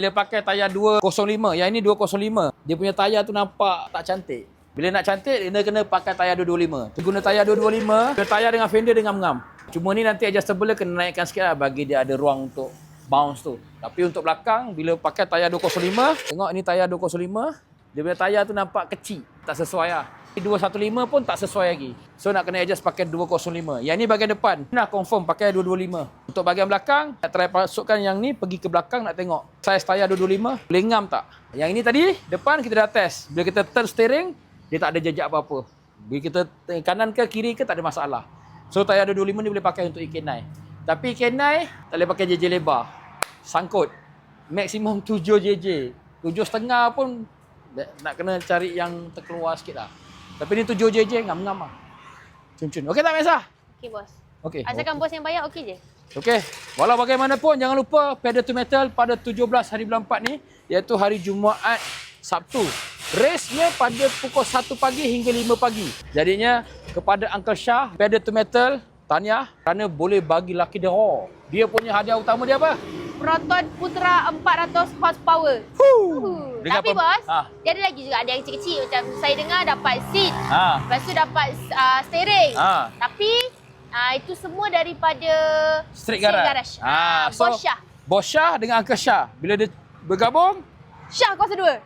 Bila pakai tayar 205, yang ini 205, dia punya tayar tu nampak tak cantik. Bila nak cantik, dia kena pakai tayar 225. Dia guna tayar 225, dia tayar dengan fender dengan ngam. Cuma ni nanti adjustable kena naikkan sikit lah bagi dia ada ruang untuk bounce tu. Tapi untuk belakang, bila pakai tayar 205, tengok ni tayar 205, dia punya tayar tu nampak kecil, tak sesuai lah. 215 pun tak sesuai lagi. So nak kena adjust pakai 205. Yang ni bahagian depan. Nak confirm pakai 225. Untuk bahagian belakang, nak try masukkan yang ni pergi ke belakang nak tengok. Saiz tayar 225, boleh ngam tak? Yang ini tadi, depan kita dah test. Bila kita turn steering, dia tak ada jejak apa-apa. Bila kita kanan ke kiri ke tak ada masalah. So tayar 225 ni boleh pakai untuk EK9. Tapi EK9 tak boleh pakai JJ lebar. Sangkut. Maksimum 7 JJ. 7,5 pun nak kena cari yang terkeluar sikit lah. Tapi ni 7 JJ ngam-ngam lah. Cun-cun. Okey tak Mesa? Okey bos. Okey. Asalkan bos yang bayar okey je. Okey. Walau bagaimanapun jangan lupa Pedal to Metal pada 17 hari bulan 4 ni, iaitu hari Jumaat Sabtu. Race-nya pada pukul 1 pagi hingga 5 pagi. Jadinya kepada Uncle Shah, Pedal to Metal, tahniah kerana boleh bagi lucky draw. Dia punya hadiah utama dia apa? Proton Putra 400 horsepower. Tapi bos, dia ada lagi juga ada yang kecil-kecil. Macam saya dengar dapat seat. Lepas tu dapat steering. Tapi itu semua daripada Street Garage. So, Bos Shah. Bos Shah dengan Uncle Shah. Bila dia bergabung, Shah kuasa 2.